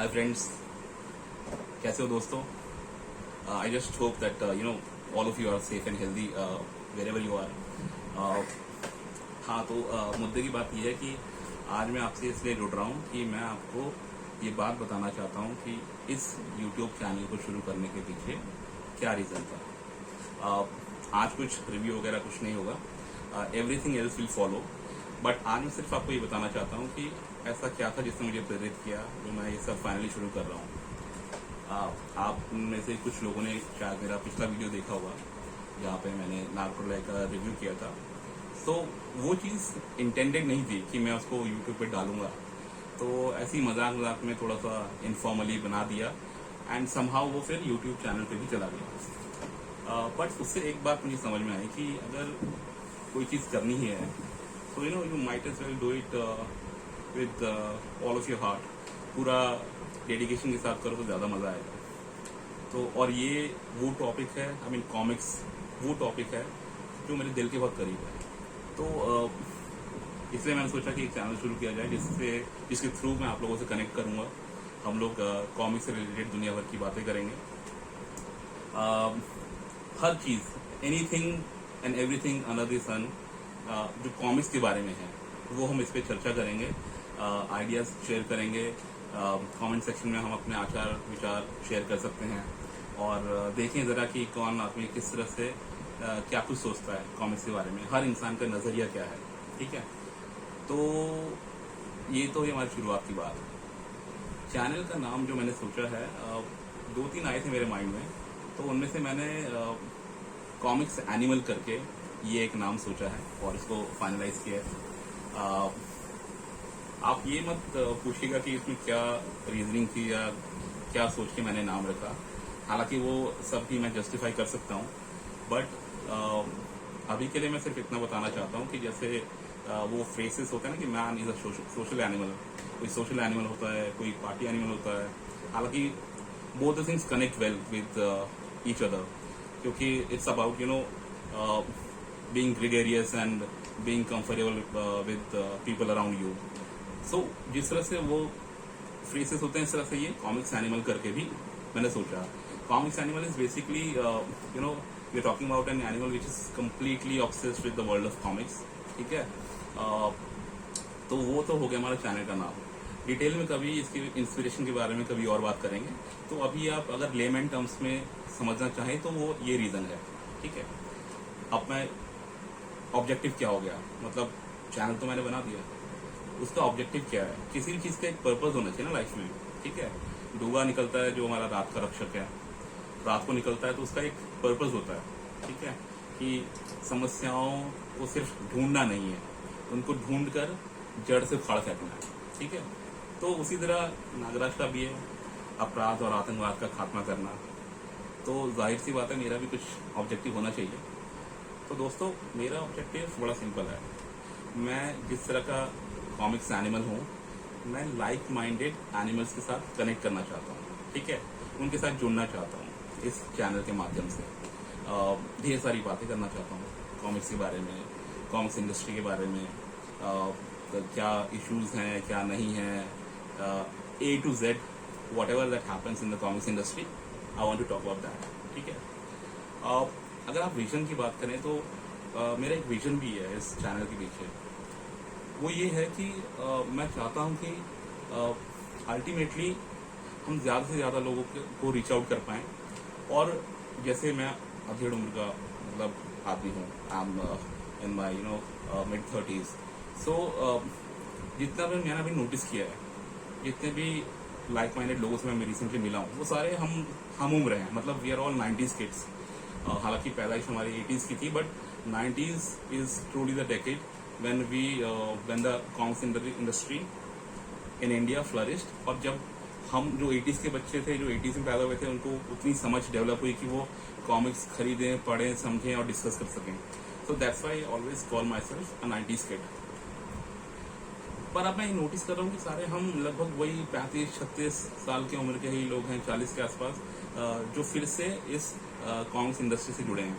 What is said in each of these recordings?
Hi friends, कैसे हो दोस्तों? I just hope that all of you are safe and healthy wherever you are. हाँ, तो मुद्दे की बात यह है कि आज मैं आपसे इसलिए जुड़ रहा हूँ कि मैं आपको ये बात बताना चाहता हूँ कि इस YouTube चैनल को शुरू करने के पीछे क्या रीज़न था। आज कुछ रिव्यू वगैरह कुछ नहीं होगा, everything else will follow. But आज मैं सिर्फ आपको ये बताना चाहता हूँ कि ऐसा क्या था जिसने मुझे प्रेरित किया, जो मैं ये सब फाइनली शुरू कर रहा हूँ। आप में से कुछ लोगों ने शायद मेरा पिछला वीडियो देखा होगा जहाँ पे मैंने नागपुर का रिव्यू किया था। तो वो चीज़ इंटेंडेड नहीं थी कि मैं उसको यूट्यूब पे डालूंगा, तो ऐसी मजाक मजाक में थोड़ा सा इनफॉर्मली बना दिया एंड समहाउ वो फिर यूट्यूब चैनल पे भी चला गया। बट उससे एक बात मुझे समझ में आई कि अगर कोई चीज़ करनी ही है तो you might as well do it with all of your heart. पूरा डेडिकेशन के साथ करो तो ज़्यादा मज़ा आएगा। तो और ये वो टॉपिक है, आई मीन कॉमिक्स वो टॉपिक है जो मेरे दिल के बहुत करीब है। तो इसलिए मैंने सोचा कि एक चैनल शुरू किया जाए जिसके थ्रू मैं आप लोगों से कनेक्ट करूंगा। हम लोग कॉमिक्स से रिलेटेड दुनिया भर की बातें करेंगे। हर चीज़, anything and everything under the sun जो कॉमिक्स के बारे में है वो हम इस पर चर्चा करेंगे, आइडियाज़ शेयर करेंगे। कमेंट सेक्शन में हम अपने आचार विचार शेयर कर सकते हैं और देखें ज़रा कि कौन आदमी किस तरह से क्या कुछ सोचता है कॉमिक्स के बारे में, हर इंसान का नज़रिया क्या है। ठीक है, तो ये तो हमारी शुरुआत की बात है। चैनल का नाम जो मैंने सोचा है, दो तीन आए थे मेरे माइंड में, तो उनमें से मैंने कॉमिक्स एनिमल करके ये एक नाम सोचा है और इसको फाइनलाइज किया है। आप ये मत पूछिएगा कि इसमें क्या रीजनिंग थी या क्या सोच के मैंने नाम रखा, हालांकि वो सब भी मैं जस्टिफाई कर सकता हूँ। बट अभी के लिए मैं सिर्फ इतना बताना चाहता हूँ कि जैसे वो फ्रेसेस होते हैं ना कि man is a social animal, कोई सोशल एनिमल होता है, कोई पार्टी एनिमल होता है। हालांकि both the things connect well with each other, क्योंकि it's about being gregarious and being comfortable with people around you. So जिस तरह से वो फ्रेसेस होते हैं, इस तरह से ये कॉमिक्स एनिमल करके भी मैंने सोचा। Comics animal is basically we are talking about an animal which is completely obsessed with the world of comics. ठीक है, तो वो तो हो गया हमारा चैनल का नाम। डिटेल में कभी इसकी इंस्पिरेशन के बारे में कभी और बात करेंगे। तो अभी आप अगर लेमैन टर्म्स में समझना चाहें तो वो ये रीज़न है। ठीक है, अब मैं ऑब्जेक्टिव क्या हो गया, मतलब चैनल तो मैंने बना दिया, उसका ऑब्जेक्टिव क्या है। किसी भी चीज़ का एक पर्पस होना चाहिए ना लाइफ में। ठीक है, डूबा निकलता है जो हमारा रात का रक्षक है, रात को निकलता है तो उसका एक पर्पस होता है। ठीक है, कि समस्याओं को सिर्फ ढूंढना नहीं है, उनको ढूंढ कर जड़ से उखाड़ फेंकना है। ठीक है, तो उसी तरह नागराज का भी है, अपराध और आतंकवाद का खात्मा करना। तो जाहिर सी बात है मेरा भी कुछ ऑब्जेक्टिव होना चाहिए। तो दोस्तों, मेरा ऑब्जेक्टिव बड़ा सिंपल है। मैं जिस तरह का कॉमिक्स एनिमल हूँ, मैं लाइक माइंडेड एनिमल्स के साथ कनेक्ट करना चाहता हूँ। ठीक है, उनके साथ जुड़ना चाहता हूँ इस चैनल के माध्यम से। ढेर सारी बातें करना चाहता हूँ कॉमिक्स के बारे में, कॉमिक्स इंडस्ट्री के बारे में, क्या इश्यूज हैं क्या नहीं हैं, A to Z whatever that happens in the comics industry, I want to talk about that. ठीक है, अगर आप विजन की बात करें तो मेरा एक विजन भी है इस चैनल के पीछे। वो ये है कि मैं चाहता हूँ कि अल्टीमेटली हम ज़्यादा से ज़्यादा लोगों को रीच आउट कर पाएँ। और जैसे मैं अधेड़ उम्र का मतलब आदमी हूँ, I am in my mid 30s। सो जितना भी मैंने अभी नोटिस किया है, जितने भी लाइक माइंडेड लोगों से मैं रिसेंटली मिला हूँ, वो सारे हम उम्र हैं, मतलब we are all 90s kids. हालांकि पैदाइश हमारी 80s की थी, but 90s is truly the decade when the comics industry in India flourished। और जब हम जो 80s के बच्चे थे, जो 80s में पैदा हुए थे, उनको उतनी समझ डेवलप हुई कि वो कॉमिक्स खरीदें, पढ़ें, समझें और डिस्कस कर सकें। So that's why I always call my self a 90s kid. पर अब मैं नोटिस कर रहा हूँ कि सारे हम लगभग वही 35-36 साल की उम्र के ही लोग हैं, 40 के आसपास, जो फिर से इस कॉमिक्स इंडस्ट्री से जुड़े हैं।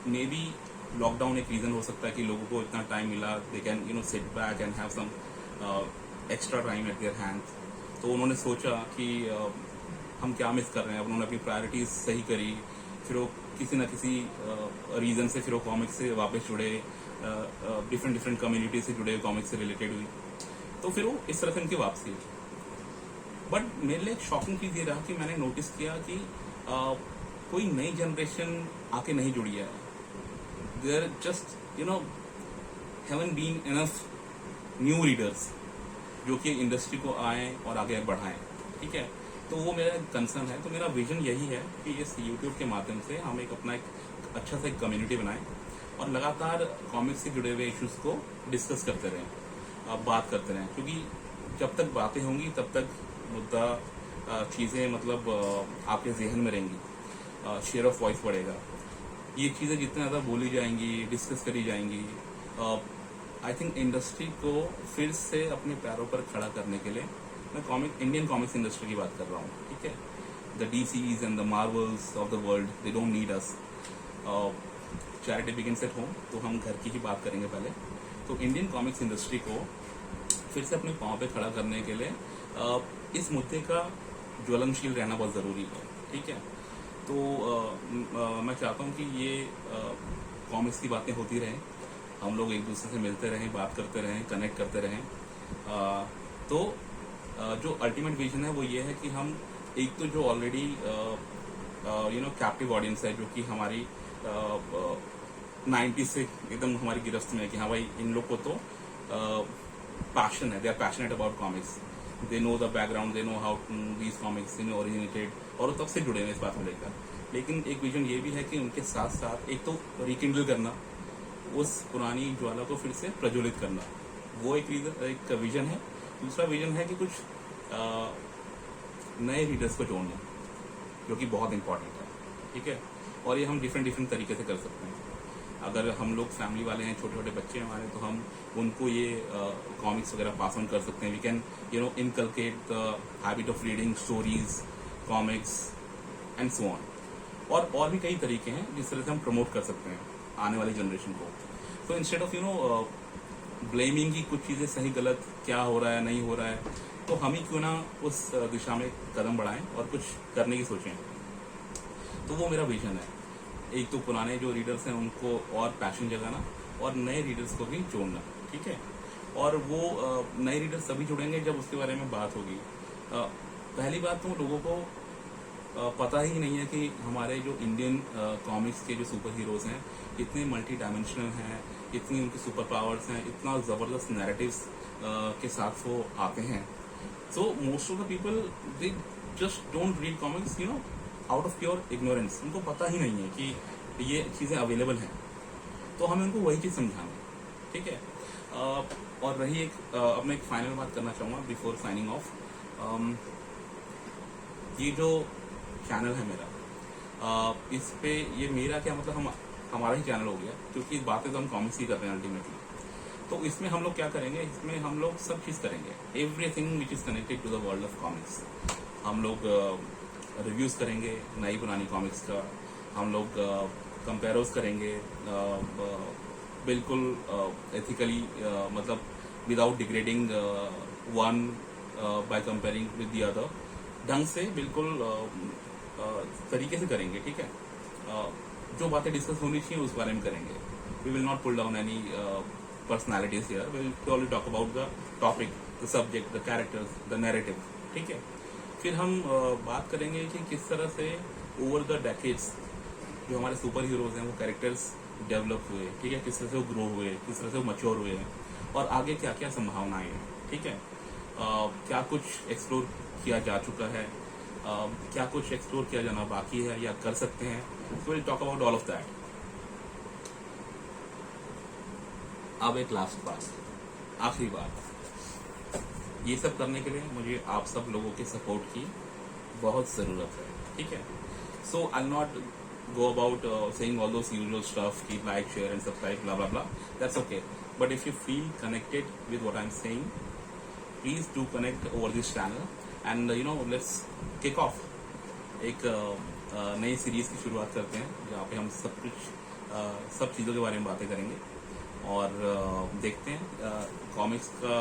मे बी लॉकडाउन एक रीज़न हो सकता है कि लोगों को इतना टाइम मिला, they can sit back and have some extra time at their hand. तो उन्होंने सोचा कि हम क्या मिस कर रहे हैं। उन्होंने अपनी प्रायोरिटीज सही करी, फिर वो किसी न किसी रीज़न से फिर वो कॉमिक्स से वापस जुड़े, डिफरेंट डिफरेंट कम्युनिटी से जुड़े, कॉमिक्स से रिलेटेड हुई, तो फिर वो इस तरह से उनकी वापसी हुई। बट मेरे लिए एक शॉकिंग चीज़ ये रहा कि मैंने नोटिस किया कि कोई नई जनरेशन आके नहीं जुड़ी है। There just haven't been enough new readers जो कि इंडस्ट्री को आए और आगे बढ़ाएं, ठीक है। तो वो मेरा कंसर्न है। तो मेरा विजन यही है कि इस यूट्यूब के माध्यम से हम अपना एक अच्छा सा एक कम्युनिटी बनाएं और लगातार कॉमिक्स से जुड़े हुए इश्यूज को डिस्कस करते रहें, बात करते रहें, क्योंकि जब तक बातें होंगी तब तक मुद्दा चीज़ें मतलब आपके जहन में रहेंगी, शेयर ऑफ वॉइस बढ़ेगा। ये चीज़ें जितनी ज़्यादा बोली जाएंगी, डिस्कस करी जाएंगी, आई थिंक इंडस्ट्री को फिर से अपने पैरों पर खड़ा करने के लिए, मैं इंडियन कॉमिक्स इंडस्ट्री की बात कर रहा हूँ, ठीक है। The DCs and the Marvels of the world, they don't need us. Charity begins at home, तो हम घर की ही बात करेंगे पहले। तो इंडियन कॉमिक्स इंडस्ट्री को फिर से अपने पाँव पे खड़ा करने के लिए इस मुद्दे का ज्वलनशील रहना बहुत ज़रूरी है, ठीक है। तो मैं चाहता हूँ कि ये कॉमिक्स की बातें होती रहें, हम लोग एक दूसरे से मिलते रहें, बात करते रहें, कनेक्ट करते रहें। तो जो अल्टीमेट विजन है वो ये है कि हम एक तो जो ऑलरेडी कैप्टिव ऑडियंस है, जो कि हमारी 90 से एकदम हमारी गिरफ्त में है कि हाँ भाई इन लोग को तो पैशन है, they are passionate about comics, they know the background, they know how these comics originated, और वो तब से जुड़े हुए इस बात को लेकर। लेकिन एक विजन ये भी है कि उनके साथ साथ एक तो रिकिंडल करना, उस पुरानी ज्वाला को फिर से प्रज्वलित करना, वो एक विजन है। दूसरा विजन है कि कुछ नए रीडर्स को जोड़ना, जो कि बहुत इंपॉर्टेंट है, ठीक है। और ये हम डिफरेंट तरीके से कर सकते हैं। अगर हम लोग फैमिली वाले हैं, छोटे छोटे बच्चे हमारे, तो हम उनको ये कॉमिक्स वगैरह पास ऑन कर सकते हैं। We can inculcate the habit of reading stories, comics and so on. और भी कई तरीके हैं जिस तरह से हम प्रमोट कर सकते हैं आने वाली जनरेशन को। तो इंस्टेड ऑफ ब्लेमिंग की कुछ चीज़ें सही गलत क्या हो रहा है नहीं हो रहा है, तो हम ही क्यों ना उस दिशा में कदम बढ़ाएं और कुछ करने की सोचें। तो वो मेरा विजन है। एक तो पुराने जो रीडर्स हैं उनको और पैशन जगाना, और नए रीडर्स को भी जोड़ना, ठीक है। और वो नए रीडर्स तभी जुड़ेंगे जब उसके बारे में बात होगी। पहली बात तो लोगों को पता ही नहीं है कि हमारे जो इंडियन कॉमिक्स के जो सुपर हीरोज हैं इतने मल्टी डायमेंशनल हैं, इतनी उनकी सुपर पावर्स हैं, इतना ज़बरदस्त नैरेटिव्स के साथ वो आते हैं। So most of the people they just don't read comics out of pure ignorance. उनको पता ही नहीं है कि ये चीज़ें अवेलेबल हैं, तो हमें उनको वही चीज़ समझाना, ठीक है। और रही अब मैं एक फाइनल बात करना चाहूँगा बिफोर साइनिंग ऑफ। ये जो चैनल है मेरा, इस पे ये मेरा क्या मतलब हमारा ही चैनल हो गया, क्योंकि बातें तो हम कॉमिक्स की कर रहे हैं अल्टीमेटली। तो इसमें हम लोग क्या करेंगे, इसमें हम लोग सब चीज़ करेंगे, everything which is connected to the world of comics. हम लोग रिव्यूज़ करेंगे नई पुरानी कॉमिक्स का, हम लोग कंपेयर्स करेंगे बिल्कुल एथिकली, मतलब without degrading one by comparing with the other, ढंग से बिल्कुल तरीके से करेंगे, ठीक है। जो बातें डिस्कस होनी चाहिए उस बारे में करेंगे। We will not pull down any personalities here. We'll purely talk about the topic, the subject, the characters, the narrative, ठीक है। फिर हम बात करेंगे कि किस तरह से ओवर द डेकेड्स जो हमारे सुपर हीरोज हैं वो कैरेक्टर्स डेवलप हुए, ठीक है, किस तरह से वो ग्रो हुए, किस तरह से वो मैच्योर हुए हैं, और आगे क्या क्या संभावनाएं हैं, ठीक है। क्या कुछ एक्सप्लोर किया जा चुका है, क्या कुछ एक्सप्लोर किया जाना बाकी है या कर सकते हैं। So will talk about all of that. अब एक लास्ट बात, आखिरी बात, ये सब करने के लिए मुझे आप सब लोगों के सपोर्ट की बहुत ज़रूरत है, ठीक है। So I not go about saying all those usual stuff की like share and subscribe blah blah blah, that's okay. But if you feel connected with what I am saying, please do connect over this channel and let's kick off एक नई series की शुरुआत करते हैं, जहाँ पे हम सब चीज़ों के बारे में बातें करेंगे और देखते हैं कॉमिक्स का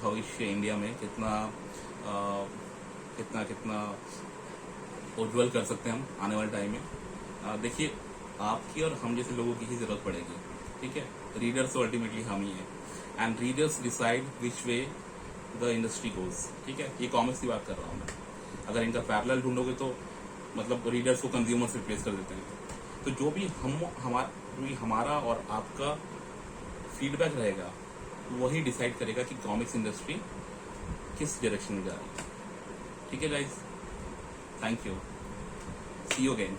भविष्य इंडिया में कितना कितना कितना उज्जवल कर सकते हैं हम आने वाले टाइम में। देखिए, आपकी और हम जैसे लोगों की ही जरूरत पड़ेगी, ठीक है। रीडर्स तो अल्टीमेटली हम ही हैं, and readers decide which way the industry goes, ठीक है। ये कॉमिक्स की बात कर रहा हूँ मैं। अगर इनका पैरेलल ढूंढोगे तो मतलब रीडर्स को कंज्यूमर्स रिप्लेस कर देते हैं। तो जो भी हमारा और आपका फीडबैक रहेगा वही डिसाइड करेगा कि कॉमिक्स इंडस्ट्री किस डायरेक्शन में जा रही है, ठीक है guys. Thank you, see you again.